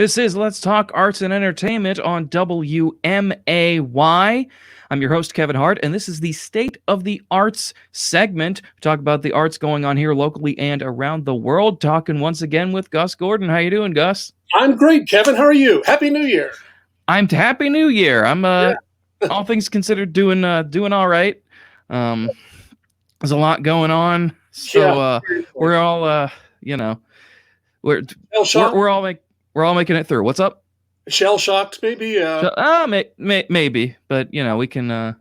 This is Let's Talk Arts and Entertainment on WMAY. I'm your host, Kevin Hart, and this is the State of the Arts segment. We talk about the arts going on here locally and around the world. Talking once again with Gus Gordon. How you doing, Gus? I'm great, Kevin. How are you? Happy New Year. Happy New Year. I'm all things considered doing all right. There's a lot going on, so we're all we're all making it through. What's up? Shell shocked, maybe. Maybe, but we can.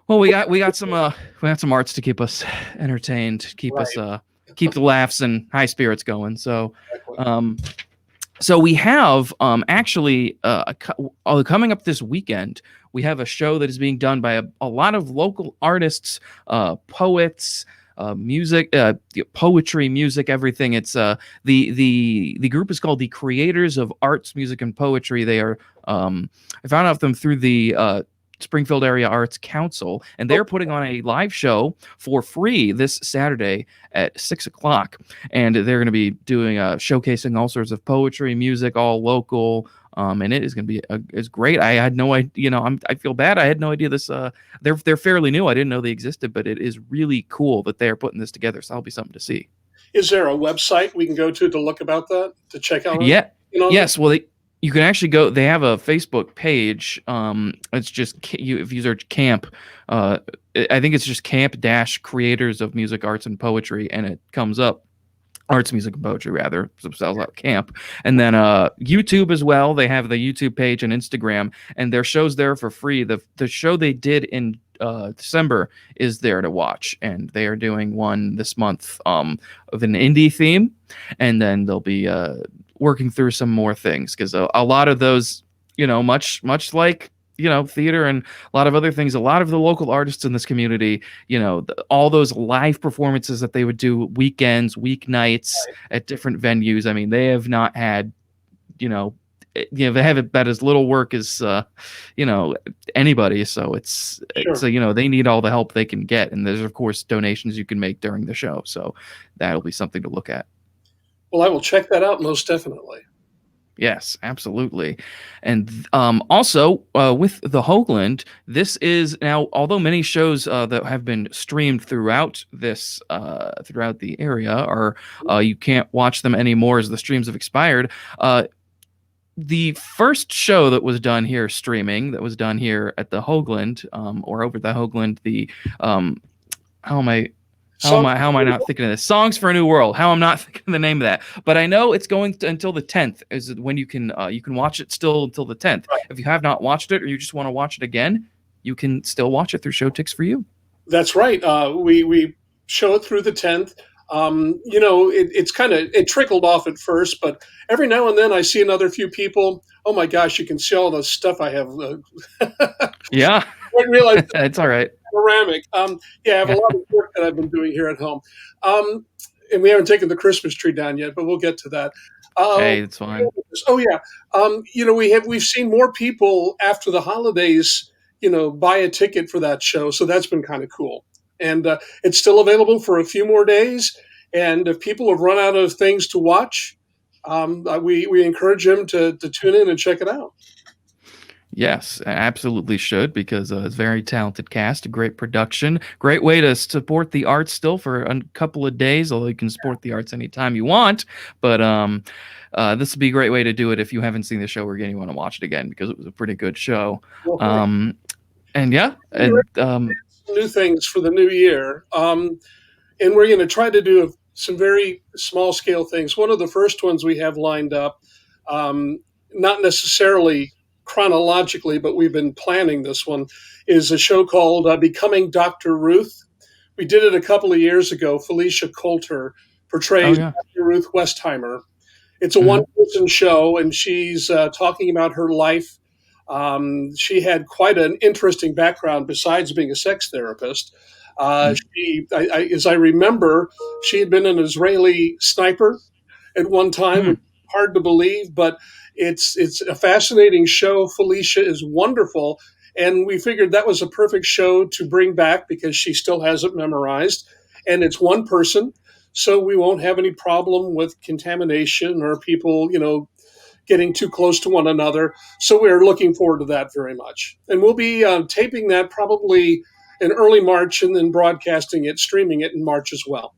Well, we got some arts to keep us entertained, keep the laughs and high spirits going. So, so we have actually coming up this weekend. We have a show that is being done by a lot of local artists, poets. Music, poetry, music, everything. It's the group is called the Creators of Arts, Music, and Poetry. They are I found out them through the Springfield Area Arts Council, and they're putting on a live show for free this Saturday at 6:00, and they're going to be doing showcasing all sorts of poetry, music, all local. And it is going to be it's great. I had no idea. I feel bad. I had no idea this. They're fairly new. I didn't know they existed, but it is really cool that they are putting this together. So that'll be something to see. Is there a website we can go to look about that, to check out? Yeah. Yes. Well, you can actually go. They have a Facebook page. It's just if you search camp. I think it's just camp-creators of music, arts, and poetry, and it comes up. Arts, music, and poetry, rather. Spells out camp. And then YouTube as well. They have the YouTube page and Instagram, and their show's there for free. The show they did in December is there to watch, and they are doing one this month of an indie theme, and then they'll be working through some more things, because a lot of those, much like theater and a lot of other things, a lot of the local artists in this community, all those live performances that they would do weekends, weeknights at different venues. I mean, they have not had, they have about as little work as, anybody. So it's they need all the help they can get. And there's, of course, donations you can make during the show. So that'll be something to look at. Well, I will check that out most definitely. Yes, absolutely. And also with the Hoogland, this is now, although many shows that have been streamed throughout this throughout the area are you can't watch them anymore as the streams have expired. The first show that was done here streaming, that was done here at the Hoogland or over the Hoogland, the How am I not thinking of this? Songs for a New World. How I'm not thinking of the name of that. But I know it's going until the 10th is when you can watch it still until the 10th. Right. If you have not watched it or you just want to watch it again, you can still watch it through Showtix for You. That's right. We show it through the 10th. It trickled off at first, but every now and then I see another few people. Oh my gosh, you can see all the stuff I have. Yeah. I didn't realize it's all right. Ceramic. I have a lot of work that I've been doing here at home. And we haven't taken the Christmas tree down yet, but we'll get to that. Hey, it's fine. Oh yeah. We've seen more people after the holidays, buy a ticket for that show. So that's been kind of cool. And it's still available for a few more days. And if people have run out of things to watch, we encourage them to tune in and check it out. Yes, absolutely should, because it's a very talented cast, a great production, great way to support the arts still for a couple of days, although you can support the arts anytime you want. But this would be a great way to do it if you haven't seen the show or again you want to watch it again, because it was a pretty good show. New things for the new year. And we're going to try to do some very small scale things. One of the first ones we have lined up, not necessarily chronologically, but we've been planning this one, is a show called Becoming Dr. Ruth. We did it a couple of years ago. Felicia Coulter portrays Dr. Ruth Westheimer. It's a one-person show, and she's talking about her life. She had quite an interesting background besides being a sex therapist. As I remember, she had been an Israeli sniper at one time. Hard to believe, but it's a fascinating show. Felicia is wonderful, and we figured that was a perfect show to bring back because she still has it memorized, and it's one person. so we won't have any problem with contamination or people, getting too close to one another. So we're looking forward to that very much. And we'll be taping that probably in early March and then broadcasting it, streaming it in March as well.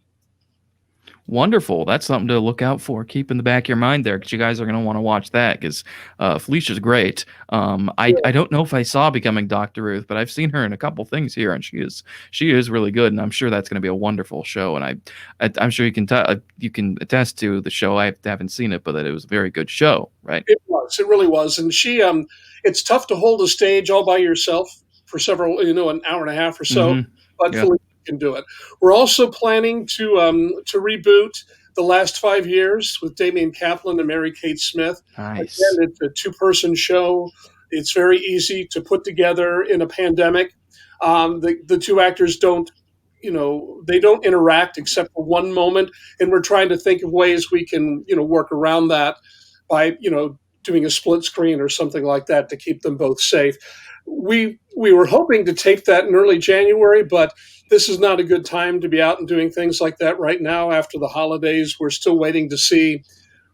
Wonderful. That's something to look out for. Keep in the back of your mind there, because you guys are going to want to watch that, because Felicia's great. I don't know if I saw Becoming Dr. Ruth, but I've seen her in a couple things here, and she is really good, and I'm sure that's going to be a wonderful show. And I'm sure you can attest to the show. I haven't seen it, but that it was a very good show, right? It was. It really was. And it's tough to hold a stage all by yourself for several, an hour and a half or so, Mm-hmm. but Yeah. Felicia can do it. We're also planning to reboot The Last 5 Years with Damian Kaplan and Mary Kate Smith. Nice. Again, it's a two-person show. It's very easy to put together in a pandemic. The two actors they don't interact except for one moment, and we're trying to think of ways we can, work around that by, doing a split screen or something like that to keep them both safe. We were hoping to tape that in early January, but this is not a good time to be out and doing things like that right now after the holidays. We're still waiting to see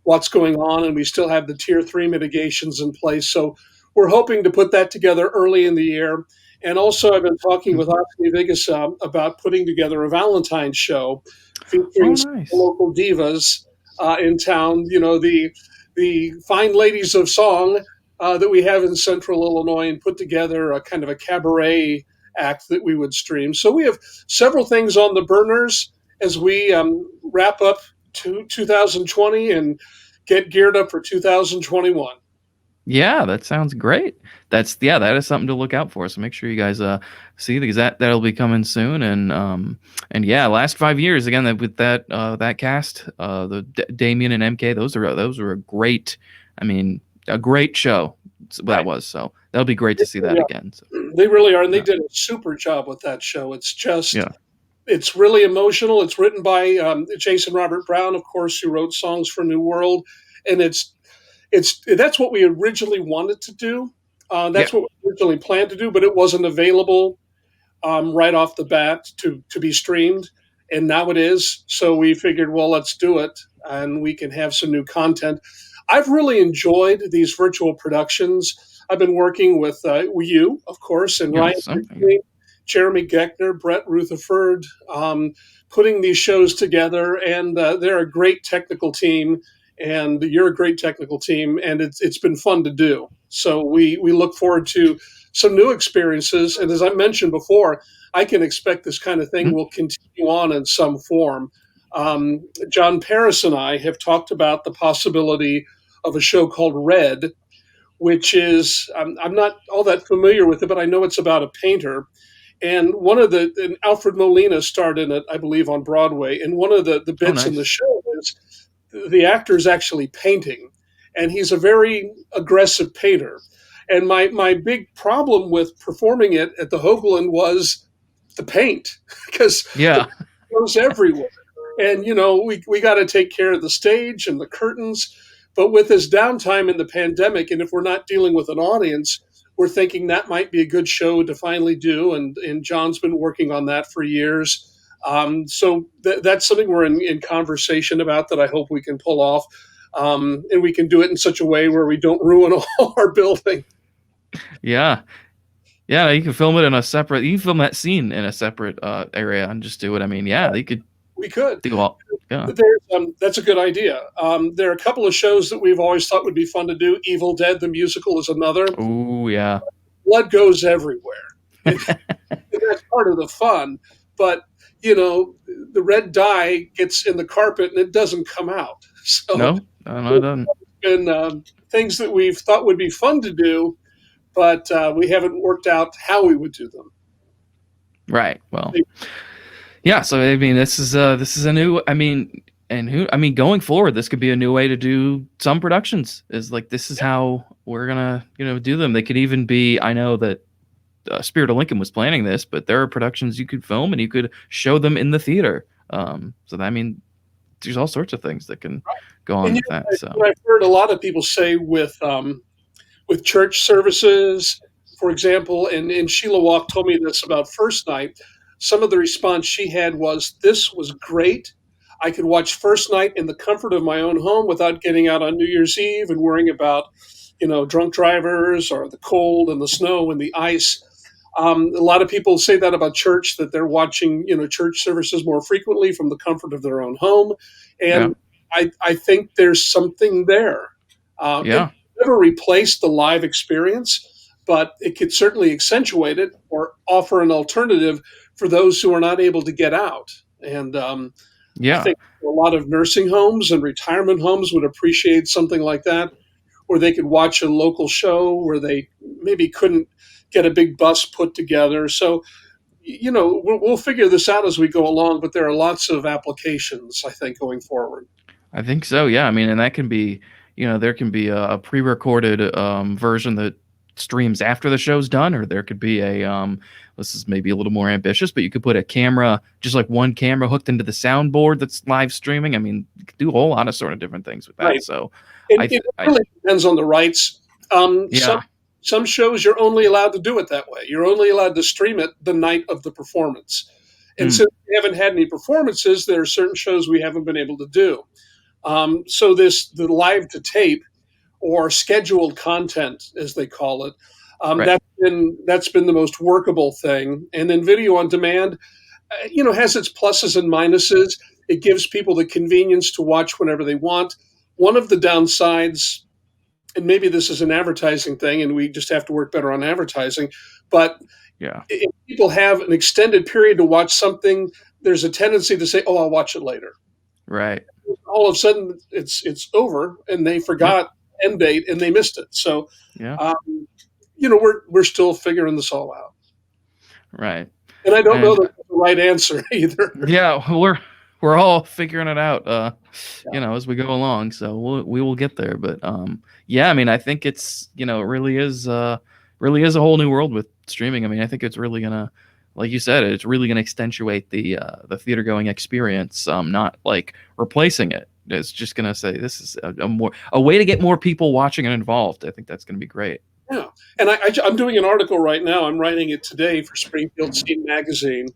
what's going on, and we still have the tier 3 mitigations in place. So we're hoping to put that together early in the year. And also, I've been talking with Ashley Vegas about putting together a Valentine's show featuring Oh, some nice. local divas in town. The fine ladies of song that we have in Central Illinois, and put together a kind of a cabaret act that we would stream. So we have several things on the burners as we wrap up 2020 and get geared up for 2021. Yeah, that sounds great. That is something to look out for. So make sure you guys see, because that'll be coming soon. And yeah, last 5 years again, with that cast, the Damien and MK, those are a great, I mean, a great show that Right. was. So that'll be great to see that Yeah, again. So they really are, and they yeah, did a super job with that show. yeah, It's really emotional. It's written by Jason Robert Brown, of course, who wrote songs for New World, and that's what we originally wanted to do. yeah. That's what we originally planned to do, but it wasn't available right off the bat to be streamed, and now it is. So we figured, well, let's do it, and we can have some new content. I've really enjoyed these virtual productions. I've been working with you, of course, and Ryan, Yes, something. Ridgway, Jeremy Geckner, Brett Rutherford, putting these shows together, and they're a great technical team. And you're a great technical team, and it's been fun to do. So we look forward to some new experiences. And as I mentioned before, I can expect this kind of thing Mhm. will continue on in some form. John Paris and I have talked about the possibility of a show called Red, which is I'm not all that familiar with it, but I know it's about a painter. And and Alfred Molina starred in it, I believe, on Broadway. And one of the Oh, bits in the nice. show is the actor is actually painting, and he's a very aggressive painter. And my big problem with performing it at the Hoogland was the paint, because the Yeah. paint goes everywhere. And we got to take care of the stage and the curtains. But with this downtime in the pandemic, and if we're not dealing with an audience, we're thinking that might be a good show to finally do. And John's been working on that for years. So that's something we're in conversation about that I hope we can pull off. And we can do it in such a way where we don't ruin all our building. Yeah. Yeah, you can film it in a separate. You can film that scene in a separate area and just do it. I mean, yeah, they could We could. do all. Yeah. That's a good idea. There are a couple of shows that we've always thought would be fun to do. Evil Dead, the musical, is another. Oh, yeah. Blood goes everywhere. And that's part of the fun. But, the red dye gets in the carpet and it doesn't come out. So No, no, it doesn't. been things that we've thought would be fun to do, but we haven't worked out how we would do them. Right. Well, yeah. So I mean, this is a new. I mean, going forward, this could be a new way to do some productions. Is like, this is how we're gonna do them. They could even be. I know that Spirit of Lincoln was planning this, but there are productions you could film and you could show them in the theater. I mean, there's all sorts of things that can go on And with that. So I've heard a lot of people say with church services, for example, and Sheila Walk told me this about first night. Some of the response she had was, "This was great. I could watch first night in the comfort of my own home without getting out on New Year's Eve and worrying about, drunk drivers or the cold and the snow and the ice. A lot of people say that about church, that they're watching, church services more frequently from the comfort of their own home. Yeah. And I think there's something there. It Yeah. never replaced the live experience, but it could certainly accentuate it or offer an alternative for those who are not able to get out. And I Yeah. think a lot of nursing homes and retirement homes would appreciate something like that, where they could watch a local show where they maybe couldn't get a big bus put together. So, we'll figure this out as we go along, but there are lots of applications, I think, going forward. I think so. Yeah. I mean, and that can be, there can be a pre-recorded version that streams after the show's done, or there could be a this is maybe a little more ambitious, but you could put a camera, just like one camera hooked into the soundboard that's live streaming. I mean, you could do a whole lot of sort of different things with that. Right. So It really depends on the rights. Yeah. Some shows you're only allowed to do it that way. You're only allowed to stream it the night of the performance. And Hmm. since we haven't had any performances, there are certain shows we haven't been able to do. So the live to tape or scheduled content, as they call it, Right. that's been the most workable thing. And then video on demand, has its pluses and minuses. It gives people the convenience to watch whenever they want. One of the downsides, and maybe this is an advertising thing, and we just have to work better on advertising, but Yeah. if people have an extended period to watch something, there's a tendency to say, "Oh, I'll watch it later." Right. All of a sudden, it's over, and they Yep. forgot end date, and they missed it. So, Yeah. um, we're still figuring this all out, Right. and I don't know And that that's the right answer either. yeah, we're all figuring it out, Yeah. as we go along. So we will get there. But yeah, I mean, I think it's it really is a whole new world with streaming. I mean, I think it's really gonna, like you said, it's really gonna accentuate the theater going experience. Not like replacing it. It's just gonna say this is a way to get more people watching and involved. I think that's gonna be great. Yeah, and I'm doing an article right now. I'm writing it today for Springfield Scene Magazine,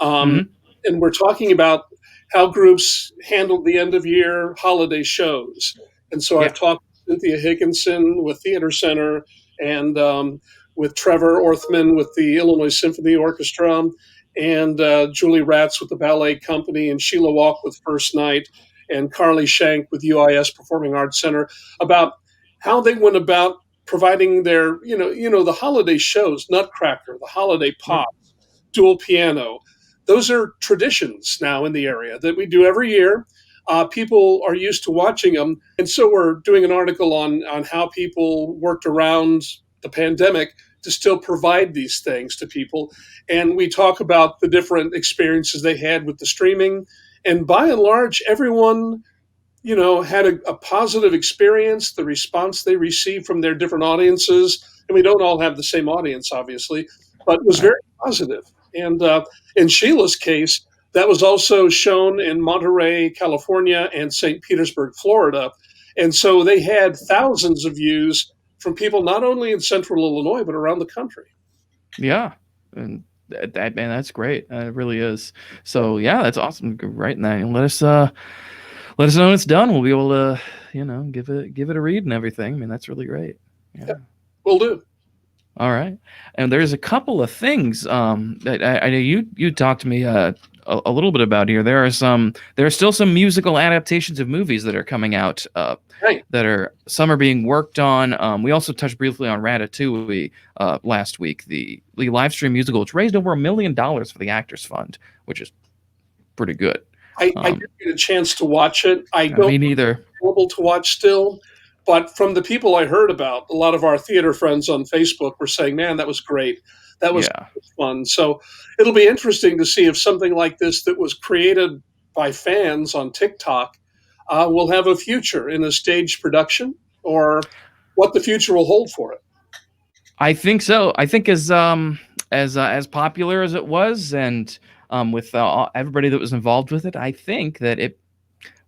um, Hmm. and we're talking about how groups handled the end of year holiday shows. And so I've Yeah. talked with Cynthia Higginson with Theater Center, and with Trevor Orthman with the Illinois Symphony Orchestra, and Julie Ratz with the Ballet Company, and Sheila Walk with First Night, and Carly Shank with UIS Performing Arts Center, about how they went about providing their, the holiday shows, Nutcracker, the holiday Yeah. pop, dual piano. Those are traditions now in the area that we do every year. People are used to watching them, and so we're doing an article on how people worked around the pandemic to still provide these things to people. And we talk about the different experiences they had with the streaming, and by and large, everyone had a positive experience, the response they received from their different audiences. And we don't all have the same audience, obviously, but it was Right. very positive. And in Sheila's case, that was also shown in Monterey, California, and St. Petersburg, Florida. And so they had thousands of views from people not only in central Illinois, but around the country. Yeah, and that man, that's great. It really is. So yeah, that's awesome. Writing that, and let us know when it's done. We'll be able to give it a read and everything. I mean, that's really great. Yeah, Yeah. will do. All right. And there's a couple of things that I know you talked to me a little bit about here. There are still some musical adaptations of movies that are coming out. Right. That are some are being worked on. We also touched briefly on Ratatouille last week, the live stream musical, which raised over $1 million for the Actors Fund, which is pretty good. I didn't get a chance to watch it. I don't Me neither. available to watch still. But from the people I heard about, a lot of our theater friends on Facebook were saying, "Man, that was great. That was Yeah. fun." So it'll be interesting to see if something like this that was created by fans on TikTok will have a future in a stage production, or what the future will hold for it. I think so. I think as popular as it was, and with everybody that was involved with it, I think that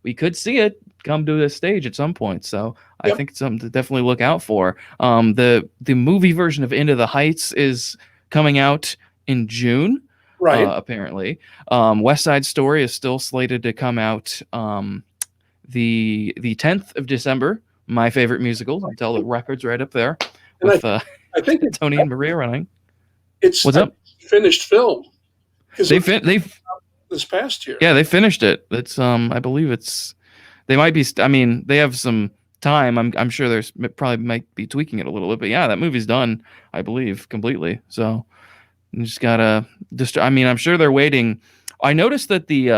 we could see it come to a stage at some point. So I Yep. think it's something to definitely look out for. The movie version of Into the Heights is coming out in June. Right. apparently. West Side Story is still slated to come out the 10th of December. My favorite musical. Until the record's right up there And with I think Tony and Maria running. it's What's a up? finished film because it was They this past year. yeah, they finished it. It's I believe it's they might be I mean, they have some time. I'm sure there's probably might be tweaking it a little bit, but yeah, that movie's done, I believe, completely. So you just gotta just I mean, I'm sure they're waiting. I noticed that the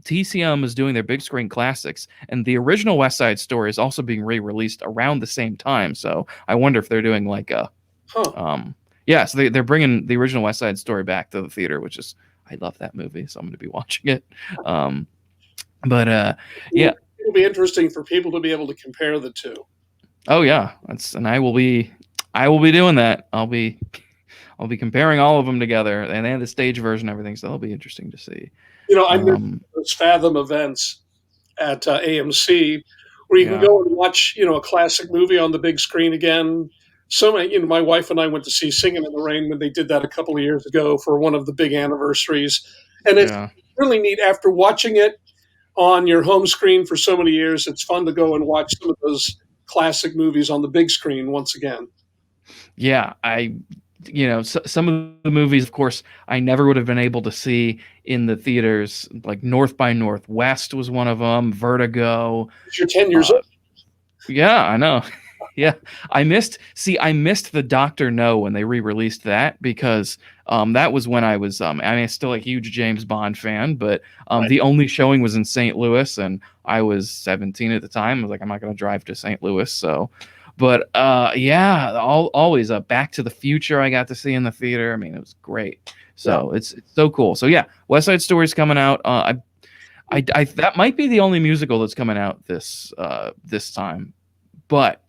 TCM is doing their big screen classics, and the original West Side Story is also being re-released around the same time. So I wonder if they're doing like a Huh. yeah, so they're bringing the original West Side Story back to the theater, which is I love that movie, so I'm going to be watching it. Um, but yeah, It'll be interesting for people to be able to compare the two. oh yeah, and I will be doing that. I'll be comparing all of them together, and they have the stage version, and everything. So that'll be interesting to see. I miss Um, those Fathom events at AMC where you can yeah, go and watch, a classic movie on the big screen again. So many, my wife and I went to see Singing in the Rain when they did that a couple of years ago for one of the big anniversaries. And it's yeah. really neat after watching it on your home screen for so many years. It's fun to go and watch some of those classic movies on the big screen once again. Yeah, some of the movies, of course, I never would have been able to see in the theaters. Like North by Northwest was one of them. Vertigo. You're 10 years Uh, old. yeah, I know. Yeah, I missed the Doctor No when they re-released that because that was when I was I mean, still a huge James Bond fan, but Right. the only showing was in St. Louis, and I was 17 at the time. I was like, I'm not going to drive to St. Louis, so. But yeah, always Back to the Future I got to see in the theater. I mean, it was great. Yeah. So it's so cool. So yeah, West Side Story's coming out. I that might be the only musical that's coming out this time, but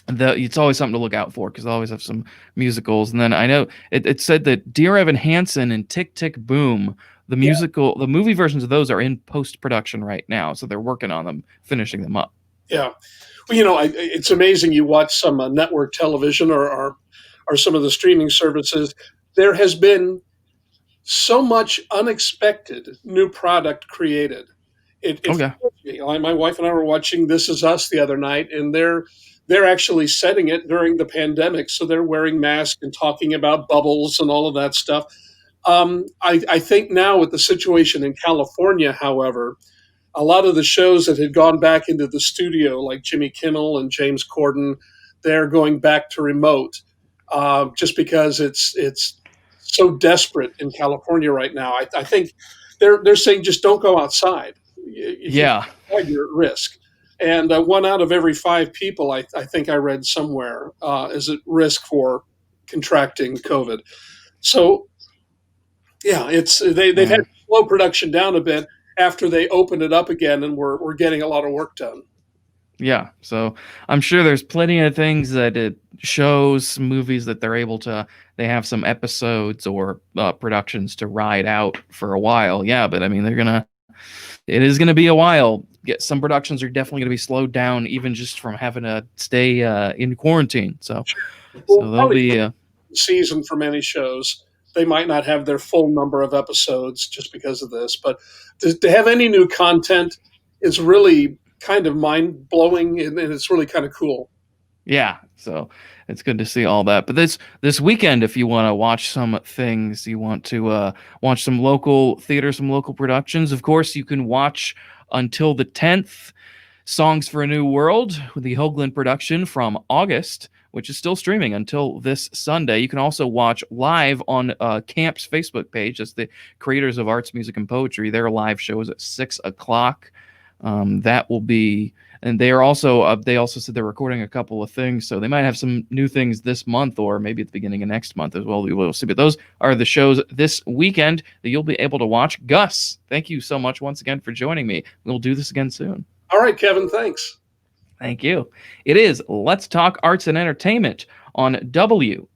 it's always something to look out for because they always have some musicals. And then I know it said that Dear Evan Hansen and Tick Tick Boom, the movie versions of those are in post production right now, so they're working on them, finishing them up. Yeah. Well, it's amazing. You watch some network television or some of the streaming services. There has been so much unexpected new product created. It Okay. me. My wife and I were watching This Is Us the other night, and they're actually setting it during the pandemic, so they're wearing masks and talking about bubbles and all of that stuff. I think now with the situation in California, however, a lot of the shows that had gone back into the studio, like Jimmy Kimmel and James Corden, they're going back to remote, just because it's so desperate in California right now. I think they're saying just don't go outside. If you Yeah. go outside, you're at risk. And one out of every five people, I think I read somewhere, is at risk for contracting COVID. So yeah, they've had Yeah. to slow production down a bit after they opened it up again, and we're getting a lot of work done. Yeah, so I'm sure there's plenty of things that it shows, movies that they have some episodes or productions to ride out for a while. Yeah, but I mean, it is gonna be a while. Some productions are definitely gonna be slowed down, even just from having to stay in quarantine. So Well, they'll probably be season for many shows. They might not have their full number of episodes just because of this, but to have any new content is really kind of mind blowing, and it's really kind of cool. yeah. So it's good to see all that. But this weekend, if you want to watch some things, you want to watch some local theater, some local productions. Of course, you can watch until the 10th. Songs for a New World, the Hoogland production from August, which is still streaming until this Sunday. You can also watch live on Camp's Facebook page. That's the Creators of Arts, Music, and Poetry. Their live show is at 6 o'clock. That will be, and they also said they're recording a couple of things, so they might have some new things this month or maybe at the beginning of next month as well. We will see. But those are the shows this weekend that you'll be able to watch. Gus, thank you so much once again for joining me. We'll do this again soon. All right, Kevin, thanks. Thank you. It is Let's Talk Arts and Entertainment on WMAY.